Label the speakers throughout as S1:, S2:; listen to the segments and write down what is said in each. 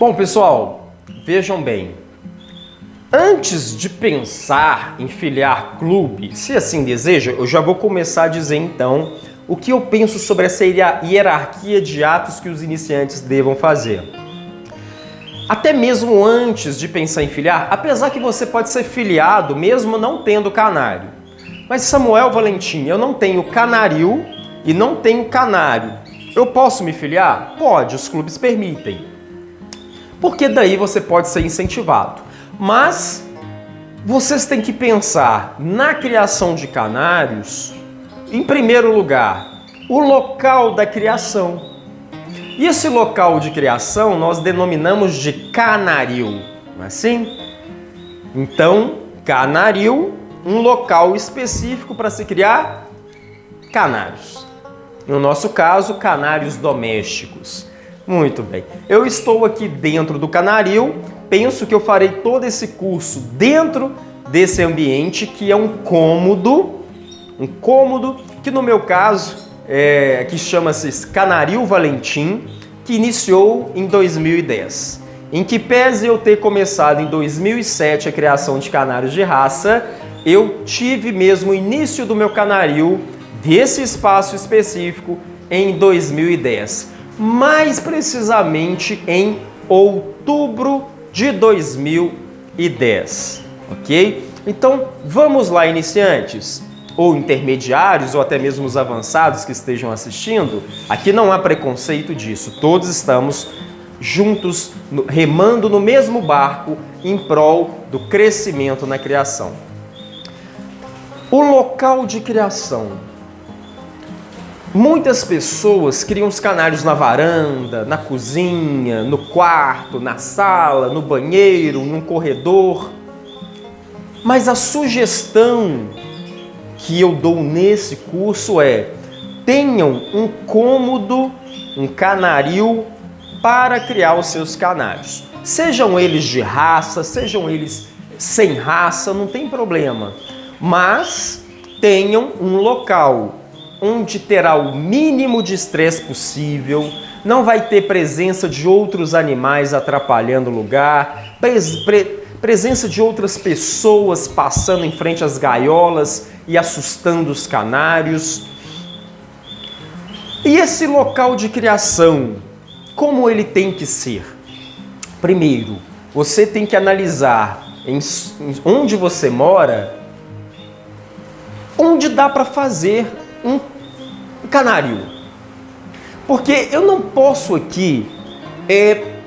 S1: Bom, pessoal, vejam bem. Antes de pensar em filiar clube, se assim deseja, eu já vou começar a dizer então o que eu penso sobre essa hierarquia de atos que os iniciantes devam fazer. Até mesmo antes de pensar em filiar, apesar que você pode ser filiado mesmo não tendo canário. Mas Samuel Valentim, eu não tenho canaril e não tenho canário. Eu posso me filiar? Pode, os clubes permitem. Porque daí você pode ser incentivado. Mas vocês têm que pensar na criação de canários, em primeiro lugar, o local da criação. E esse local de criação nós denominamos de canaril, não é assim? Então, canaril, um local específico para se criar canários. No nosso caso, canários domésticos. Muito bem. Eu estou aqui dentro do canaril, penso que eu farei todo esse curso dentro desse ambiente que é um cômodo que no meu caso que chama-se Canaril Valentim, que iniciou em 2010. Em que pese eu ter começado em 2007 a criação de canários de raça, eu tive mesmo o início do meu canaril desse espaço específico em 2010. Mais precisamente em outubro de 2010, ok? Então, vamos lá, iniciantes, ou intermediários, ou até mesmo os avançados que estejam assistindo. Aqui não há preconceito disso, todos estamos juntos, remando no mesmo barco em prol do crescimento na criação. O local de criação. Muitas pessoas criam os canários na varanda, na cozinha, no quarto, na sala, no banheiro, num corredor. Mas a sugestão que eu dou nesse curso é: tenham um cômodo, um canaril para criar os seus canários. Sejam eles de raça, sejam eles sem raça, não tem problema. Mas tenham um local onde terá o mínimo de estresse possível, não vai ter presença de outros animais atrapalhando o lugar, presença de outras pessoas passando em frente às gaiolas e assustando os canários. E esse local de criação, como ele tem que ser? Primeiro, você tem que analisar onde você mora, onde dá para fazer um canaril. Porque eu não posso aqui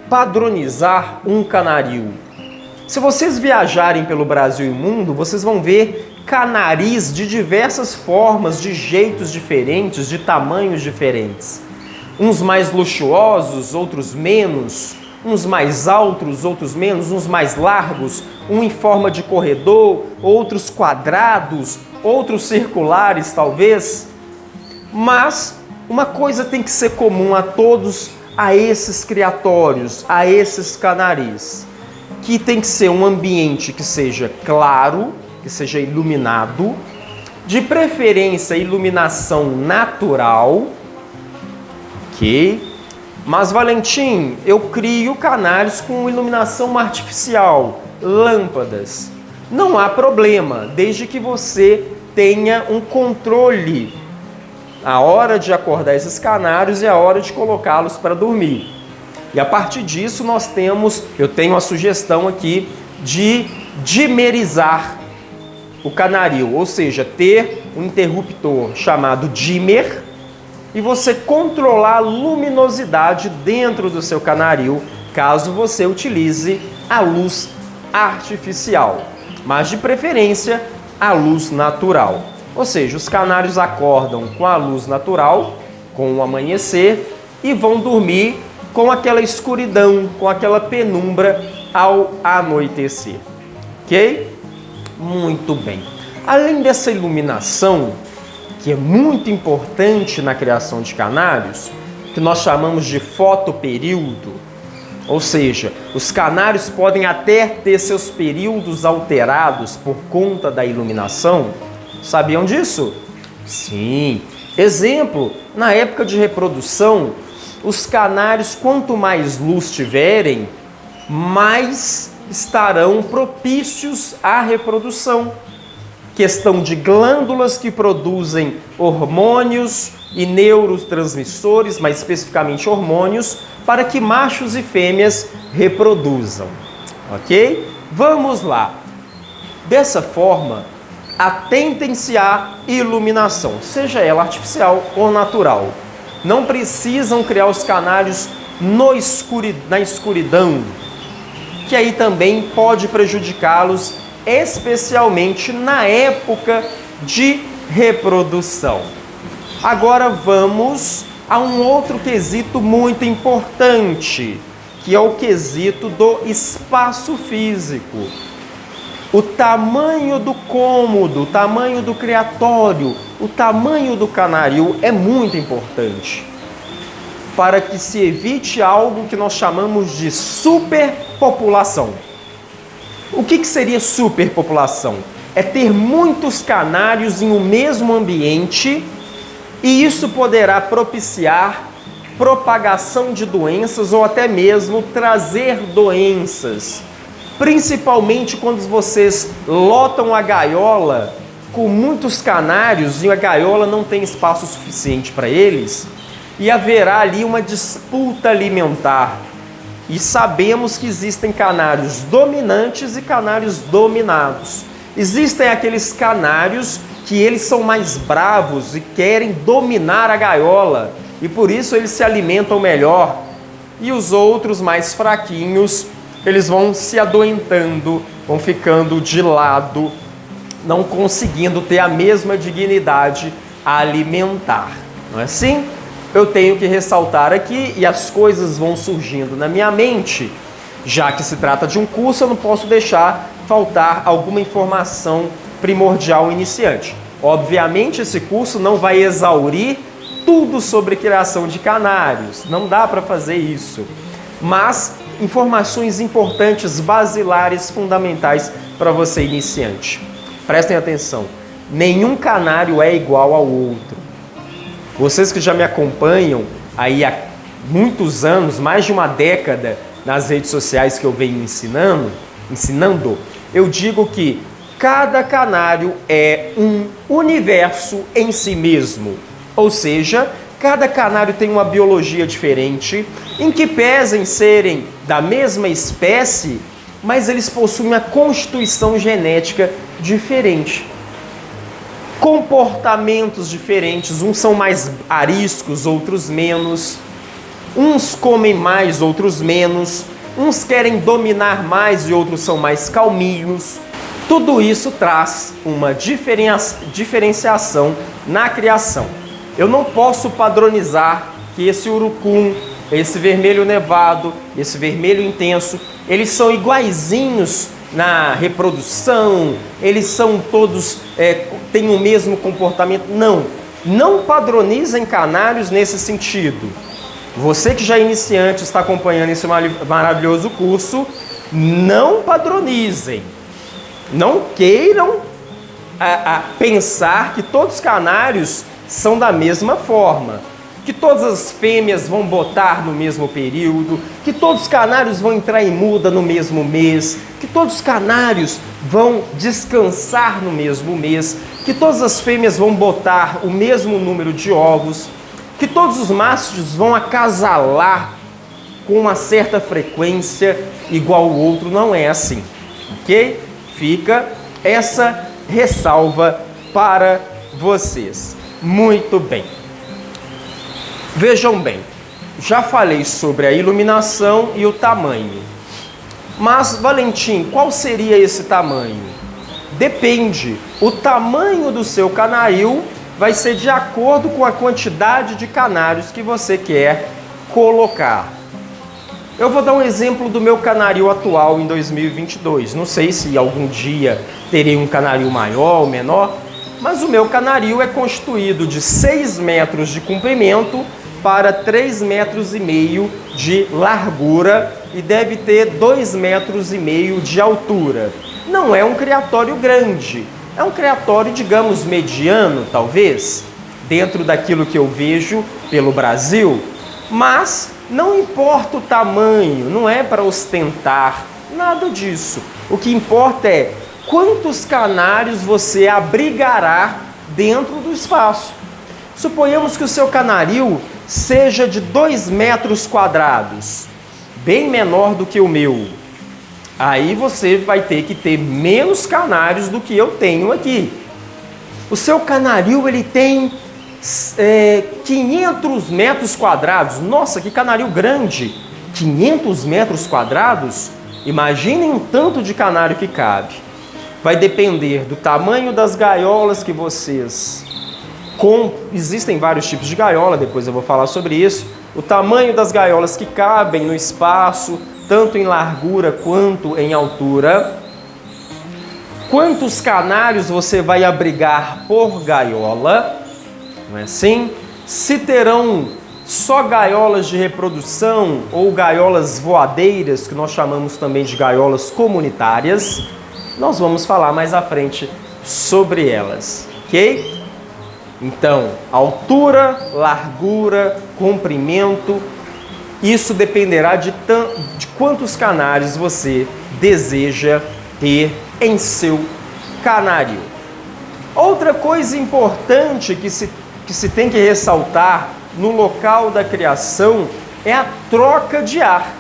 S1: padronizar um canaril. Se vocês viajarem pelo Brasil e mundo, vocês vão ver canaris de diversas formas, de jeitos diferentes, de tamanhos diferentes. Uns mais luxuosos, outros menos, uns mais altos, outros menos, uns mais largos, um em forma de corredor, outros quadrados, outros circulares talvez. Mas uma coisa tem que ser comum a todos, a esses criatórios, a esses canaris, que tem que ser um ambiente que seja claro, que seja iluminado, de preferência iluminação natural, ok? Mas Valentim, eu crio canários com iluminação artificial, lâmpadas. Não há problema, desde que você tenha um controle a hora de acordar esses canários e a hora de colocá-los para dormir. E a partir disso eu tenho a sugestão aqui de dimerizar o canaril, ou seja, ter um interruptor chamado dimmer e você controlar a luminosidade dentro do seu canaril, caso você utilize a luz artificial, mas de preferência a luz natural. Ou seja, os canários acordam com a luz natural, com o amanhecer, e vão dormir com aquela escuridão, com aquela penumbra ao anoitecer. Ok? Muito bem. Além dessa iluminação, que é muito importante na criação de canários, que nós chamamos de fotoperíodo, ou seja, os canários podem até ter seus períodos alterados por conta da iluminação. Sabiam disso? Sim. Exemplo, na época de reprodução, os canários, quanto mais luz tiverem, mais estarão propícios à reprodução. Questão de glândulas que produzem hormônios e neurotransmissores, mais especificamente hormônios, para que machos e fêmeas reproduzam. Ok? Vamos lá. Dessa forma, atentem-se à iluminação, seja ela artificial ou natural. Não precisam criar os canários na escuridão, que aí também pode prejudicá-los, especialmente na época de reprodução. Agora vamos a um outro quesito muito importante, que é o quesito do espaço físico. O tamanho do cômodo, o tamanho do criatório, o tamanho do canaril é muito importante para que se evite algo que nós chamamos de superpopulação. O que seria superpopulação? É ter muitos canários em um mesmo ambiente e isso poderá propiciar propagação de doenças ou até mesmo trazer doenças. Principalmente quando vocês lotam a gaiola com muitos canários e a gaiola não tem espaço suficiente para eles, e haverá ali uma disputa alimentar. E sabemos que existem canários dominantes e canários dominados. Existem aqueles canários que eles são mais bravos e querem dominar a gaiola, e por isso eles se alimentam melhor. E os outros mais fraquinhos, eles vão se adoentando, vão ficando de lado, não conseguindo ter a mesma dignidade alimentar. Não é assim? Eu tenho que ressaltar aqui, e as coisas vão surgindo na minha mente, já que se trata de um curso, eu não posso deixar faltar alguma informação primordial iniciante. Obviamente, esse curso não vai exaurir tudo sobre criação de canários, não dá para fazer isso, mas informações importantes, basilares, fundamentais para você iniciante. Prestem atenção, nenhum canário é igual ao outro. Vocês que já me acompanham aí há muitos anos, mais de uma década, nas redes sociais que eu venho ensinando, eu digo que cada canário é um universo em si mesmo. Ou seja, cada canário tem uma biologia diferente, em que pese em serem da mesma espécie, mas eles possuem uma constituição genética diferente. Comportamentos diferentes, uns são mais ariscos, outros menos, uns comem mais, outros menos, uns querem dominar mais e outros são mais calminhos. Tudo isso traz uma diferenciação na criação. Eu não posso padronizar que esse urucum, esse vermelho nevado, esse vermelho intenso, eles são iguaizinhos na reprodução, eles são todos, têm o mesmo comportamento. Não padronizem canários nesse sentido. Você que já é iniciante, está acompanhando esse maravilhoso curso, não padronizem. Não queiram pensar que todos os canários são da mesma forma, que todas as fêmeas vão botar no mesmo período, que todos os canários vão entrar em muda no mesmo mês, que todos os canários vão descansar no mesmo mês, que todas as fêmeas vão botar o mesmo número de ovos, que todos os machos vão acasalar com uma certa frequência igual o outro. Não é assim, ok? Fica essa ressalva para vocês. Muito bem. Vejam bem, já falei sobre a iluminação e o tamanho. Mas, Valentim, qual seria esse tamanho? Depende. O tamanho do seu canaril vai ser de acordo com a quantidade de canários que você quer colocar. Eu vou dar um exemplo do meu canaril atual em 2022. Não sei se algum dia terei um canaril maior ou menor, mas o meu canaril é constituído de 6 metros de comprimento para 3,5 metros de largura e deve ter 2,5 metros de altura. Não é um criatório grande, é um criatório, digamos, mediano, talvez, dentro daquilo que eu vejo pelo Brasil, mas Não importa o tamanho, não é para ostentar, nada disso. O que importa é quantos canários você abrigará dentro do espaço. Suponhamos que o seu canaril seja de 2 metros quadrados, bem menor do que o meu. Aí você vai ter que ter menos canários do que eu tenho aqui. O seu canaril, ele tem 500 metros quadrados. Nossa, que canaril grande! 500 metros quadrados? Imaginem um tanto de canário que cabe. Vai depender do tamanho das gaiolas que vocês... Existem vários tipos de gaiola, depois eu vou falar sobre isso. O tamanho das gaiolas que cabem no espaço, tanto em largura quanto em altura. Quantos canários você vai abrigar por gaiola? Não é assim? Se terão só gaiolas de reprodução ou gaiolas voadeiras, que nós chamamos também de gaiolas comunitárias, nós vamos falar mais à frente sobre elas, ok? Então, altura, largura, comprimento, isso dependerá de quantos canários você deseja ter em seu canaril. Outra coisa importante que se tem que ressaltar no local da criação é a troca de ar.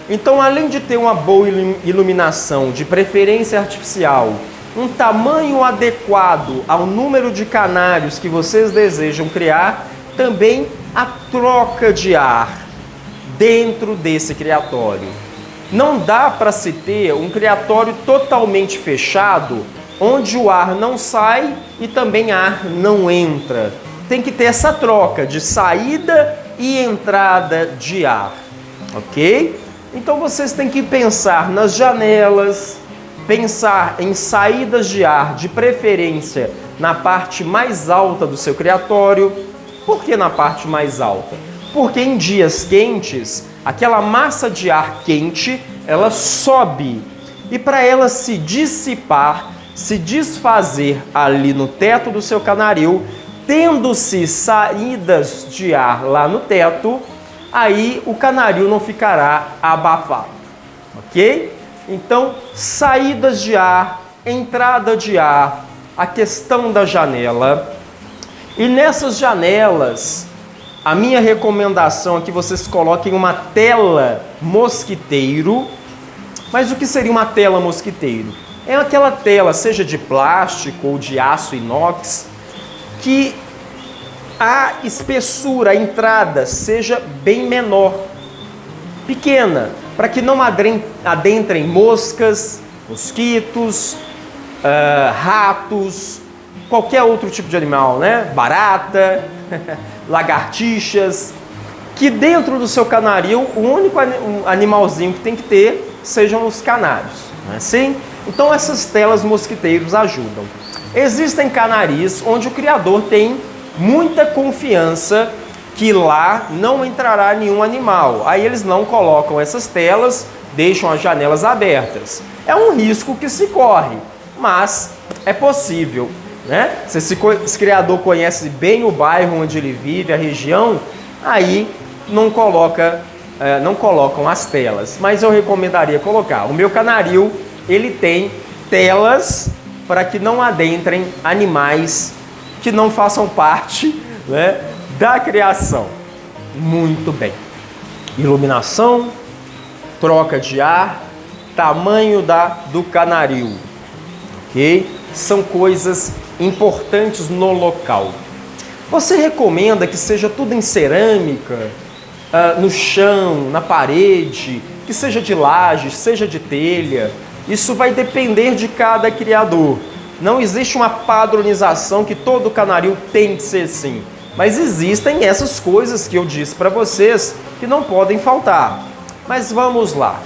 S1: Então, além de ter uma boa iluminação, de preferência artificial, um tamanho adequado ao número de canários que vocês desejam criar, também a troca de ar dentro desse criatório. Não dá para se ter um criatório totalmente fechado, onde o ar não sai e também ar não entra. Tem que ter essa troca de saída e entrada de ar, ok? Então vocês têm que pensar nas janelas, pensar em saídas de ar, de preferência na parte mais alta do seu criatório. Por que na parte mais alta? Porque em dias quentes, aquela massa de ar quente, ela sobe. E para ela se dissipar, se desfazer ali no teto do seu canaril, tendo-se saídas de ar lá no teto, aí o canaril não ficará abafado, ok? Então, saídas de ar, entrada de ar, a questão da janela. E nessas janelas, a minha recomendação é que vocês coloquem uma tela mosquiteiro. Mas o que seria uma tela mosquiteiro? É aquela tela, seja de plástico ou de aço inox, que a espessura, a entrada, seja bem menor, pequena, para que não adentrem moscas, mosquitos, ratos, qualquer outro tipo de animal, né? Barata, lagartixas, que dentro do seu canaril, o único animalzinho que tem que ter sejam os canários, não é assim? Então essas telas mosquiteiros ajudam. Existem canaris onde o criador tem muita confiança que lá não entrará nenhum animal. Aí eles não colocam essas telas, deixam as janelas abertas. É um risco que se corre, mas é possível, né? Se esse criador conhece bem o bairro onde ele vive, a região, aí não colocam as telas. Mas eu recomendaria colocar. O meu canaril, ele tem telas para que não adentrem animais que não façam parte, né, da criação. Muito bem. Iluminação, troca de ar, tamanho do canaril, ok? São coisas importantes no local. Você recomenda que seja tudo em cerâmica, no chão, na parede, que seja de laje, seja de telha? Isso vai depender de cada criador. Não existe uma padronização que todo canaril tem que ser assim. Mas existem essas coisas que eu disse para vocês que não podem faltar. Mas vamos lá.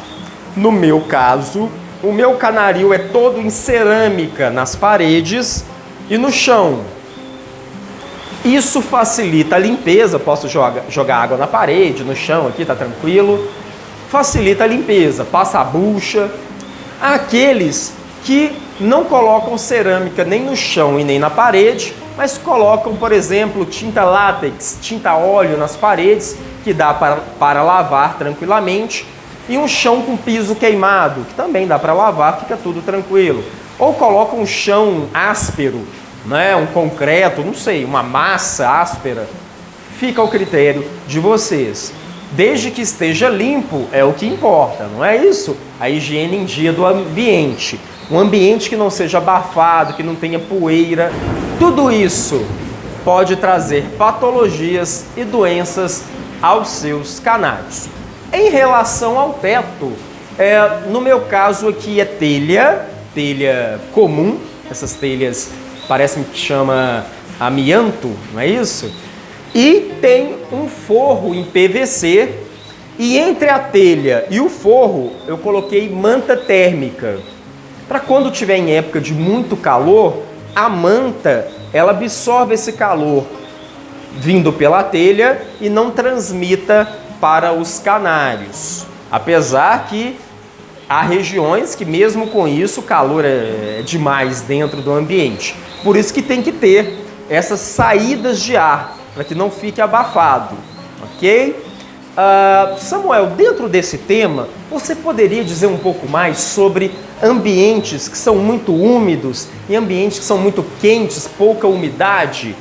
S1: No meu caso, o meu canaril é todo em cerâmica nas paredes e no chão. Isso facilita a limpeza. Posso jogar água na parede, no chão aqui, tá tranquilo. Facilita a limpeza, passa a bucha. Há aqueles que não colocam cerâmica nem no chão e nem na parede mas colocam, por exemplo, tinta látex, tinta óleo nas paredes, que dá para lavar tranquilamente, e um chão com piso queimado, que também dá para lavar, fica tudo tranquilo. Ou colocam um chão áspero, né, um concreto, não sei, uma massa áspera, fica ao critério de vocês. Desde que esteja limpo é o que importa, não é isso? A higiene em dia do ambiente. Um ambiente que não seja abafado, que não tenha poeira, tudo isso pode trazer patologias e doenças aos seus canários. Em relação ao teto, no meu caso aqui é telha comum, essas telhas parecem que chama amianto, não é isso? E tem um forro em PVC, e entre a telha e o forro eu coloquei manta térmica. Para quando tiver em época de muito calor, a manta ela absorve esse calor vindo pela telha e não transmita para os canários. Apesar que há regiões que mesmo com isso o calor é demais dentro do ambiente. Por isso que tem que ter essas saídas de ar, para que não fique abafado, ok? Samuel, dentro desse tema, você poderia dizer um pouco mais sobre ambientes que são muito úmidos e ambientes que são muito quentes, pouca umidade?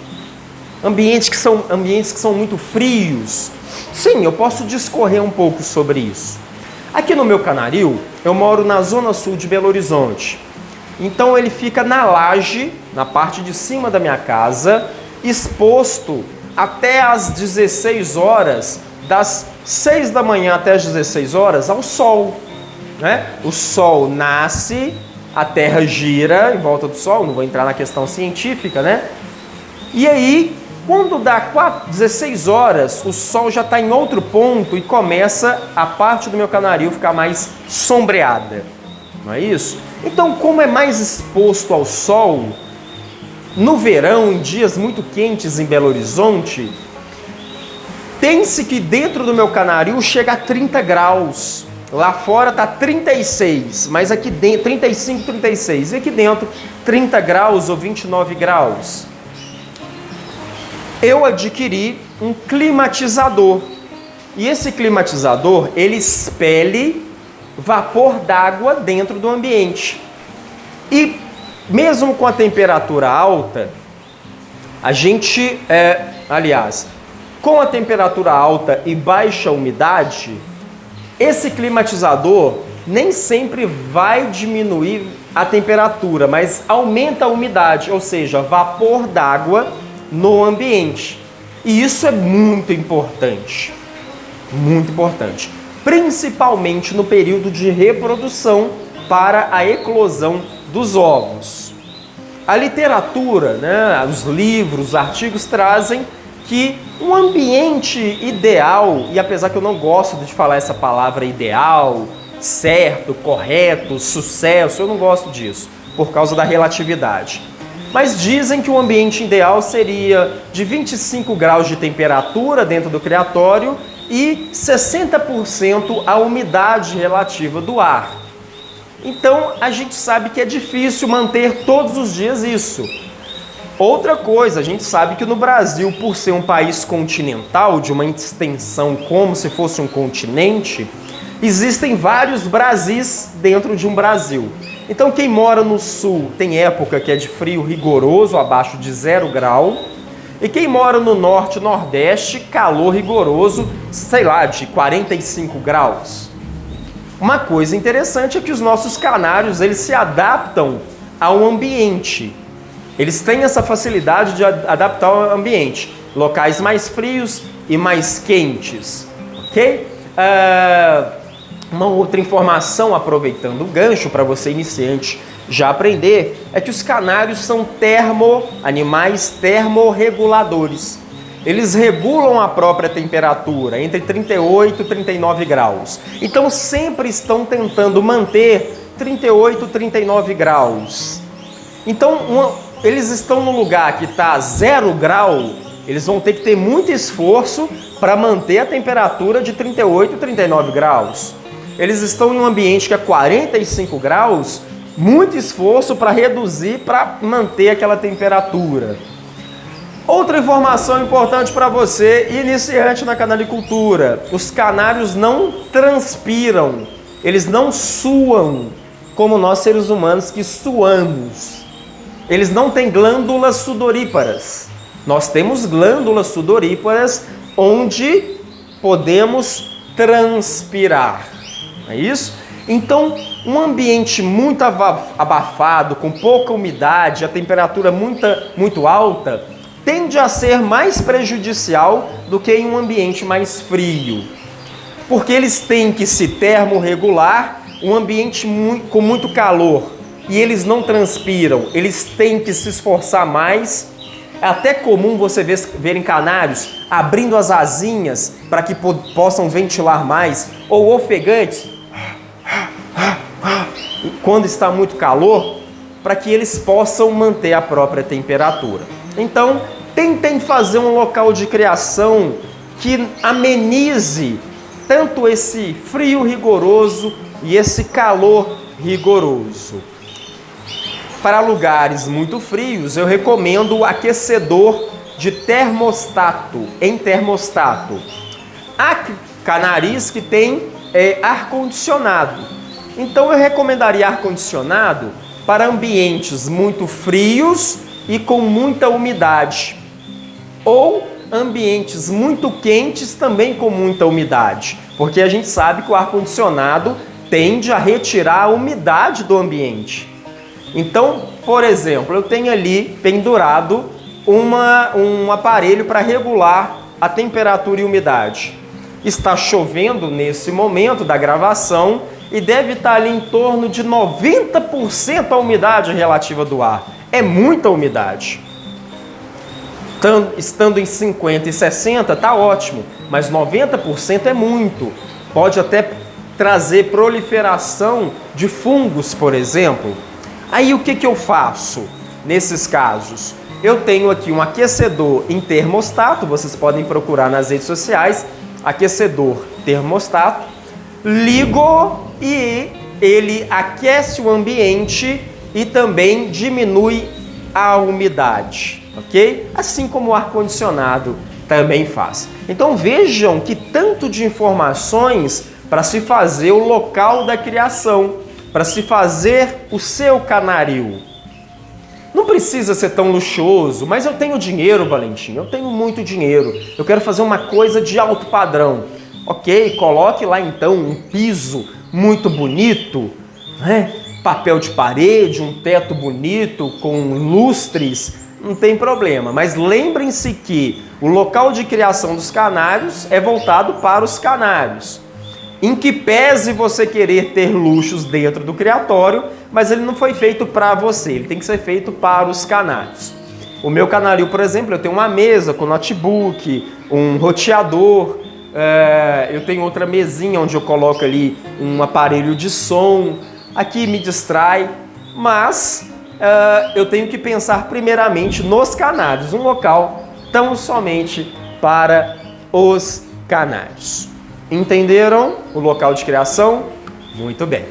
S1: Ambientes que são muito frios? Sim, eu posso discorrer um pouco sobre isso. Aqui no meu canaril, eu moro na zona sul de Belo Horizonte. Então ele fica na laje, na parte de cima da minha casa, exposto até às 16 horas, das 6 da manhã até as 16 horas, ao sol, né? O sol nasce, a terra gira em volta do sol, não vou entrar na questão científica, né? E aí, quando dá 16 horas, o sol já está em outro ponto e começa a parte do meu canaril ficar mais sombreada, não é isso? Então, como é mais exposto ao sol, no verão, em dias muito quentes em Belo Horizonte, pense que dentro do meu canaril chega a 30 graus. Lá fora está 36, mas aqui dentro 35, 36. E aqui dentro 30 graus ou 29 graus. Eu adquiri um climatizador. E esse climatizador, ele expele vapor d'água dentro do ambiente. E mesmo com a temperatura alta, a gente, com a temperatura alta e baixa umidade, esse climatizador nem sempre vai diminuir a temperatura, mas aumenta a umidade, ou seja, vapor d'água no ambiente. E isso é muito importante, principalmente no período de reprodução para a eclosão dos ovos. A literatura, né, os livros, os artigos trazem que um ambiente ideal, e apesar que eu não gosto de falar essa palavra ideal, certo, correto, sucesso, eu não gosto disso, por causa da relatividade. Mas dizem que o ambiente ideal seria de 25 graus de temperatura dentro do criatório e 60% a umidade relativa do ar. Então, a gente sabe que é difícil manter todos os dias isso. Outra coisa, a gente sabe que no Brasil, por ser um país continental, de uma extensão como se fosse um continente, existem vários Brasis dentro de um Brasil. Então, quem mora no sul tem época que é de frio rigoroso, abaixo de 0 grau, e quem mora no norte e nordeste, calor rigoroso, sei lá, de 45 graus. Uma coisa interessante é que os nossos canários, eles se adaptam ao ambiente. Eles têm essa facilidade de adaptar ao ambiente. Locais mais frios e mais quentes, ok? Uma outra informação, aproveitando o gancho para você iniciante já aprender, é que os canários são animais termorreguladores. Eles regulam a própria temperatura entre 38 e 39 graus. Então sempre estão tentando manter 38, 39 graus. Então eles estão no lugar que está 0 grau, eles vão ter que ter muito esforço para manter a temperatura de 38, 39 graus. Eles estão em um ambiente que é 45 graus, muito esforço para reduzir, para manter aquela temperatura. Outra informação importante para você, iniciante na canalicultura: os canários não transpiram, eles não suam, como nós seres humanos que suamos. Eles não têm glândulas sudoríparas. Nós temos glândulas sudoríparas onde podemos transpirar. É isso? Então, um ambiente muito abafado, com pouca umidade, a temperatura muito alta, tende a ser mais prejudicial do que em um ambiente mais frio. Porque eles têm que se termorregular, um ambiente com muito calor, e eles não transpiram, eles têm que se esforçar mais. É até comum você ver em canários abrindo as asinhas para que possam ventilar mais, ou ofegantes, quando está muito calor, para que eles possam manter a própria temperatura. Então, tentem fazer um local de criação que amenize tanto esse frio rigoroso e esse calor rigoroso. Para lugares muito frios, eu recomendo o aquecedor de termostato, em termostato. Há canaris que tem ar-condicionado. Então eu recomendaria ar-condicionado para ambientes muito frios e com muita umidade. Ou ambientes muito quentes também com muita umidade. Porque a gente sabe que o ar-condicionado tende a retirar a umidade do ambiente. Então, por exemplo, eu tenho ali pendurado um aparelho para regular a temperatura e umidade. Está chovendo nesse momento da gravação e deve estar ali em torno de 90% a umidade relativa do ar. É muita umidade. Estando em 50 e 60 está ótimo, mas 90% é muito. Pode até trazer proliferação de fungos, por exemplo. Aí o que eu faço nesses casos? Eu tenho aqui um aquecedor em termostato, vocês podem procurar nas redes sociais, aquecedor termostato, ligo e ele aquece o ambiente e também diminui a umidade, ok? Assim como o ar-condicionado também faz. Então vejam que tanto de informações para se fazer o local da criação, para se fazer o seu canaril. Não precisa ser tão luxuoso, mas eu tenho dinheiro, Valentim, eu tenho muito dinheiro. Eu quero fazer uma coisa de alto padrão. Ok, coloque lá então um piso muito bonito, né? Papel de parede, um teto bonito com lustres, não tem problema. Mas lembrem-se que o local de criação dos canários é voltado para os canários. Em que pese você querer ter luxos dentro do criatório, mas ele não foi feito para você, ele tem que ser feito para os canários. O meu canaril, por exemplo, eu tenho uma mesa com notebook, um roteador, eu tenho outra mesinha onde eu coloco ali um aparelho de som, aqui me distrai, mas eu tenho que pensar primeiramente nos canários, um local tão somente para os canários. Entenderam o local de criação? Muito bem.